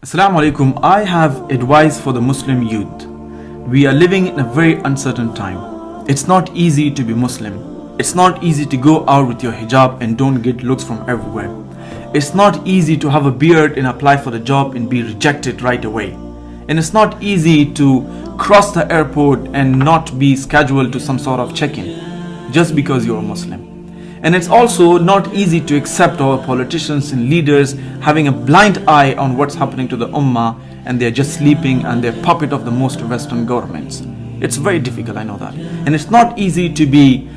Assalamu alaikum. I have advice for the Muslim youth. We are living in a very uncertain time. It's not easy to be Muslim. It's not easy to go out with your hijab and don't get looks from everywhere. It's not easy to have a beard and apply for the job and be rejected right away. And it's not easy to cross the airport and not be scheduled to some sort of check-in just because you're a Muslim. And it's also not easy to accept our politicians and leaders having a blind eye on what's happening to the Ummah, and they're just sleeping and they're puppet of the most Western governments. It's very difficult, I know that. And it's not easy to be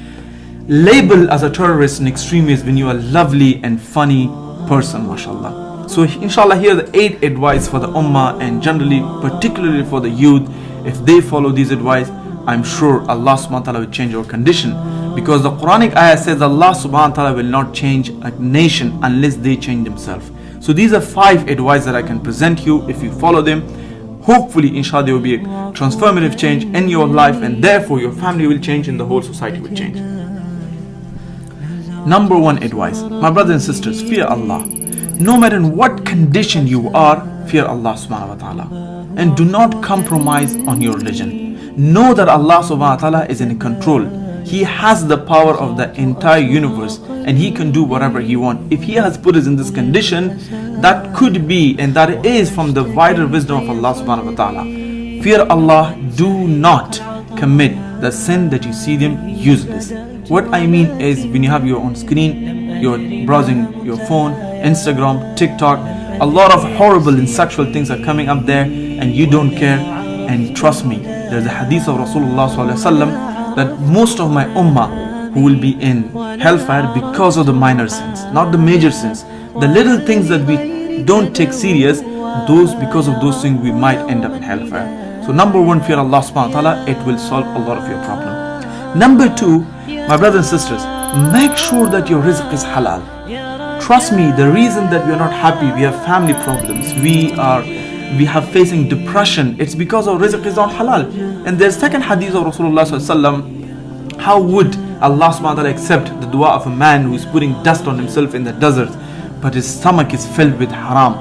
labeled as a terrorist and extremist when you are a lovely and funny person, mashallah. So inshallah, here are the 8 advice for the Ummah, and generally, particularly for the youth. If they follow these advice, I'm sure Allah subhanahu wa ta'ala will change our condition. Because the Quranic ayah says Allah subhanahu wa ta'ala will not change a nation unless they change themselves. So these are 5 advice that I can present you. If you follow them, hopefully inshallah there will be a transformative change in your life, and therefore your family will change and the whole society will change. Number 1 advice, my brothers and sisters, fear Allah. No matter in what condition you are, fear Allah subhanahu wa ta'ala. And do not compromise on your religion. Know that Allah subhanahu wa ta'ala is in control. He has the power of the entire universe, and He can do whatever He wants. If He has put us in this condition, that could be and that is from the wider wisdom of Allah subhanahu wa ta'ala. Fear Allah. Do not commit the sin that you see them useless. What I mean is, when you have your own screen, you're browsing your phone, Instagram, TikTok, a lot of horrible and sexual things are coming up there and you don't care. And trust me, there's a hadith of Rasulullah sallallahu alaihi wasallam that most of my ummah who will be in hellfire because of the minor sins, not the major sins. The little things that we don't take serious, because of those things we might end up in hellfire. So number 1, fear Allah subhanahu wa ta'ala. It will solve a lot of your problem. Number 2, my brothers and sisters, make sure that your rizq is halal. Trust me, the reason that we are not happy, we have family problems, we have facing depression, it's because our rizq is not halal. And there's second hadith of Rasulullah sallallahu alaihi wasallam. How would Allah subhanahu wa ta'ala accept the dua of a man who is putting dust on himself in the desert, but his stomach is filled with haram?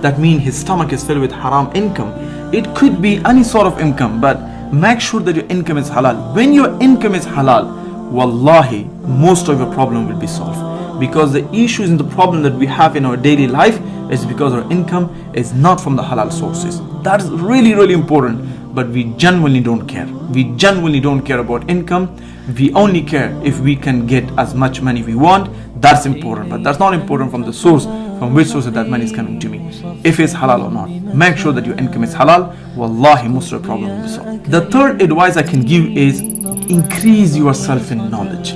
That means his stomach is filled with haram income. It could be any sort of income, but make sure that your income is halal. When your income is halal, wallahi, most of your problem will be solved. Because the issues and the problem that we have in our daily life is because our income is not from the halal sources. That is really, really important. But we genuinely don't care. We genuinely don't care about income. We only care if we can get as much money we want. That's important. But that's not important from the source, from which source that money is coming to me. If it's halal or not. Make sure that your income is halal. Wallahi, most of the problem will be solved. The third advice I can give is increase yourself in knowledge.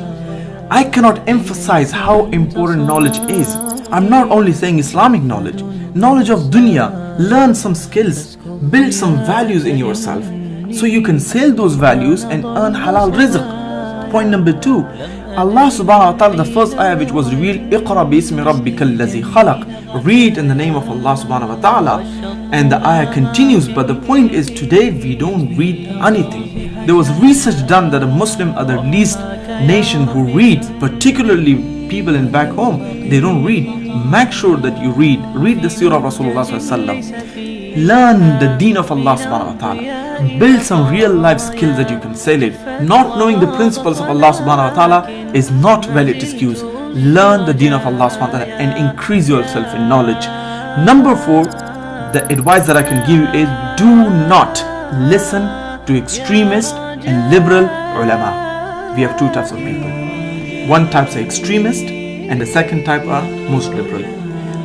I cannot emphasize how important knowledge is. I'm not only saying Islamic knowledge, knowledge of dunya. Learn some skills, build some values in yourself, so you can sell those values and earn halal rizq. Point number 2, Allah subhanahu wa ta'ala, the first ayah which was revealed, Iqra bismi rabbikal ladzi khalaq. Read in the name of Allah subhanahu wa ta'ala. And the ayah continues, but the point is, today we don't read anything. There was research done that the Muslim are the least nation who reads, particularly people in back home, they don't read. Make sure that you read the seerah of Rasulullah sallallahu alaihi wasallam. Learn the deen of Allah subhanahu wa ta'ala. Build some real life skills that you can sell it. Not knowing the principles of Allah subhanahu wa ta'ala is not valid excuse. Learn the deen of Allah subhanahu wa ta'ala and increase yourself in knowledge. Number 4, the advice that I can give you is, do not listen to extremist and liberal ulama. We have 2 types of people. One type is extremist, and the second type are most liberal.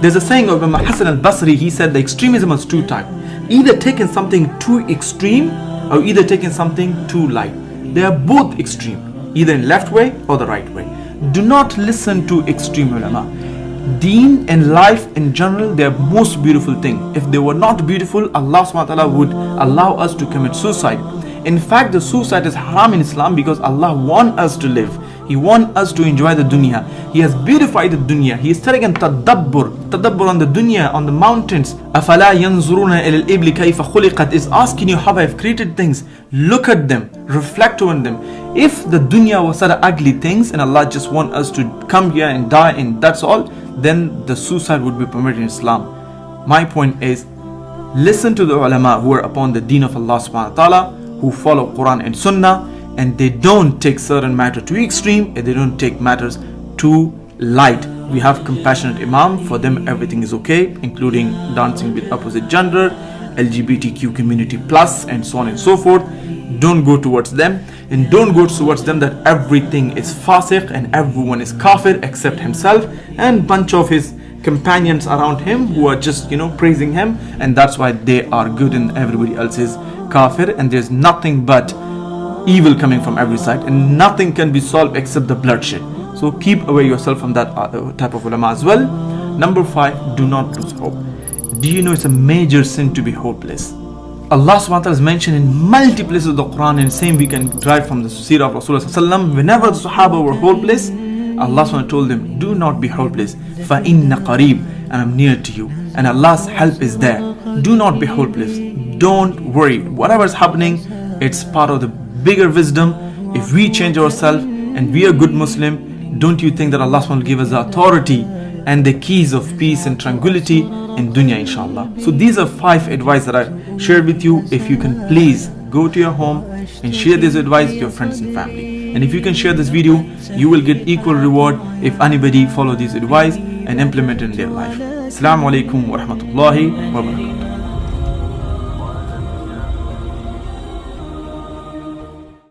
There's a saying of Imam Hassan al-Basri. He said the extremism is 2 types. Either taking something too extreme or either taking something too light. They are both extreme, either in left way or the right way. Do not listen to extreme ulama. Deen and life in general, they are most beautiful thing. If they were not beautiful, Allah subhanahu wa ta'ala would allow us to commit suicide. In fact, the suicide is haram in Islam because Allah wants us to live. He wants us to enjoy the dunya. He has beautified the dunya. He is telling tadabbur on the dunya, on the mountains. أَفَلَا يَنْظُرُونَ إِلَى الْإِبْلِ كَيْفَ خُلِقَتْ is asking you how I have created things. Look at them, reflect on them. If the dunya was such ugly things and Allah just wants us to come here and die and that's all, then the suicide would be permitted in Islam. My point is, Listen to the ulama who are upon the deen of Allah subhanahu wa ta'ala, who follow Quran and Sunnah, and they don't take certain matter to extreme, and they don't take matters too light. We have compassionate imam, for them everything is okay, including dancing with opposite gender, LGBTQ community plus, and so on and so forth. Don't go towards them, and don't go towards them that everything is fasiq and everyone is kafir except himself and bunch of his companions around him who are just praising him, and that's why they are good and everybody else is kafir, and there's nothing but evil coming from every side, and nothing can be solved except the bloodshed. So keep away yourself from that type of ulama as well. Number 5, do not lose hope. Do you know it's a major sin to be hopeless? Allah subhanahu wa ta'ala is mentioned in multiple places of the Quran, and same we can derive from the Seerah of Rasulullah sallallahu alaihi wasallam. Whenever the Sahaba were hopeless, Allah subhanahu wa ta'ala told them, do not be hopeless. فَإِنَّ قَرِيب, and I'm near to you, and Allah's help is there. Do not be hopeless. Don't worry. Whatever is happening, it's part of the bigger wisdom. If we change ourselves and we are good Muslim, don't you think that Allah subhanahu wa ta'ala will give us the authority and the keys of peace and tranquility in dunya, inshallah. So these are 5 advice that I shared with you. If you can please go to your home and share this advice with your friends and family. And if you can share this video, you will get equal reward if anybody follow this advice and implement it in their life. Assalamu alaikum wa rahmatullahi wa barakatuh.